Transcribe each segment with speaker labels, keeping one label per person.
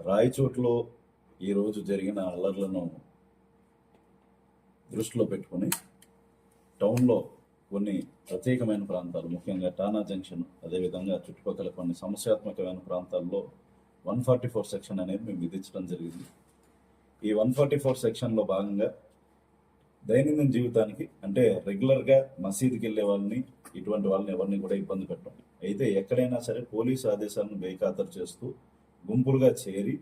Speaker 1: రాయచోట్లో ఈరోజు జరిగిన అల్లర్లను దృష్టిలో పెట్టుకుని టౌన్లో కొన్ని ప్రత్యేకమైన ప్రాంతాలు, ముఖ్యంగా టానా జంక్షన్, అదేవిధంగా చుట్టుపక్కల కొన్ని సమస్యాత్మకమైన ప్రాంతాల్లో 144 సెక్షన్ అనేది మేము విధించడం జరిగింది. ఈ 144 సెక్షన్లో భాగంగా దైనందిన జీవితానికి, అంటే రెగ్యులర్గా మసీదుకి వెళ్ళే వాళ్ళని, ఇటువంటి వాళ్ళని ఎవరిని కూడా ఇబ్బంది పెట్టడం. అయితే ఎక్కడైనా సరే పోలీసు ఆదేశాలను బేఖాతరు చేస్తూ గుంపులుగా చేరి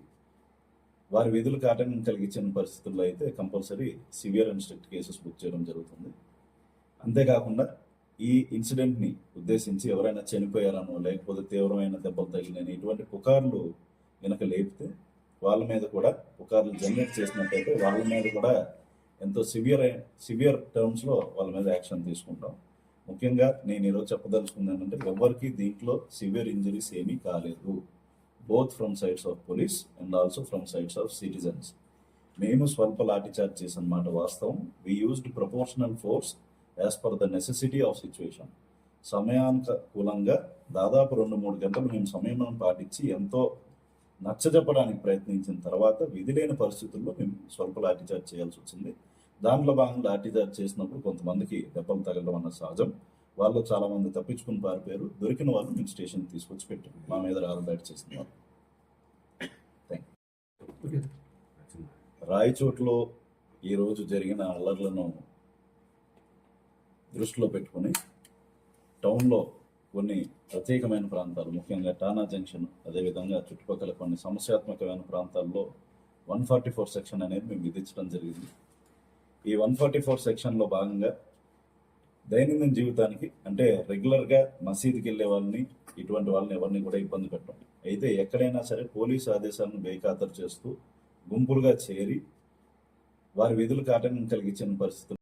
Speaker 1: వారి విధులకు ఆటంకం కలిగించిన పరిస్థితుల్లో అయితే compulsory severe and strict cases book చేయడం జరుగుతుంది. అంతేకాకుండా ఈ ఇన్సిడెంట్ని ఉద్దేశించి ఎవరైనా చనిపోయారనో, లేకపోతే తీవ్రమైన దెబ్బలు తగిలినని ఇటువంటి పుకార్లు వెనక లేపితే వాళ్ళ మీద కూడా, పుకార్లు జనరేట్ చేసినట్టయితే వాళ్ళ మీద కూడా ఎంతో సివియర్ టర్మ్స్లో వాళ్ళ మీద యాక్షన్ తీసుకుంటాం. ముఖ్యంగా నేను ఈరోజు చెప్పదలుచుకుంది ఏంటంటే, ఎవరికి దీంట్లో సివియర్ ఇంజరీస్ ఏమీ కాలేదు, both from sides of police and also from sides of citizens. మేము స్వల్ప లాఠీచార్జ్ చేసిన మాట వాస్తవం. We used proportional force as per the necessity of situation. సమయానుకూలంగా దాదాపు 2-3 గంటలు మేము సమయం పాటించి ఎంతో నచ్చజెప్పడానికి ప్రయత్నించిన తర్వాత విధి లేని పరిస్థితుల్లో మేము స్వల్ప లాఠీచార్జ్ చేయాల్సి వచ్చింది. దాంట్లో భాగంగా లాఠీచార్జ్ చేసినప్పుడు కొంతమందికి దెబ్బలు తగలడం అన్న సహజం. వాళ్ళు చాలా మంది తప్పించుకుని పారిపోయారు. దొరికిన వాళ్ళు మేము స్టేషన్ తీసుకొచ్చి పెట్టాం. మా మీద రాళ్ళదాడి చేసిన వాళ్ళు. రాయచోట్లో ఈరోజు జరిగిన అల్లర్లను దృష్టిలో పెట్టుకుని టౌన్లో కొన్ని ప్రత్యేకమైన ప్రాంతాలు, ముఖ్యంగా టానా జంక్షన్, అదేవిధంగా చుట్టుపక్కల కొన్ని సమస్యాత్మకమైన ప్రాంతాల్లో 144 సెక్షన్ అనేది మేము విధించడం జరిగింది. ఈ 144 సెక్షన్లో భాగంగా దైనందిన జీవితానికి, అంటే రెగ్యులర్గా మసీదుకి వెళ్ళే వాళ్ళని, ఇటువంటి వాళ్ళని ఎవరిని కూడా ఇబ్బంది పెట్టడం. అయితే ఎక్కడైనా సరే పోలీసు ఆదేశాలను బేఖాతరు చేస్తూ గుంపులుగా చేరి వారి విధులకు ఆటంకం కలిగించిన పరిస్థితులు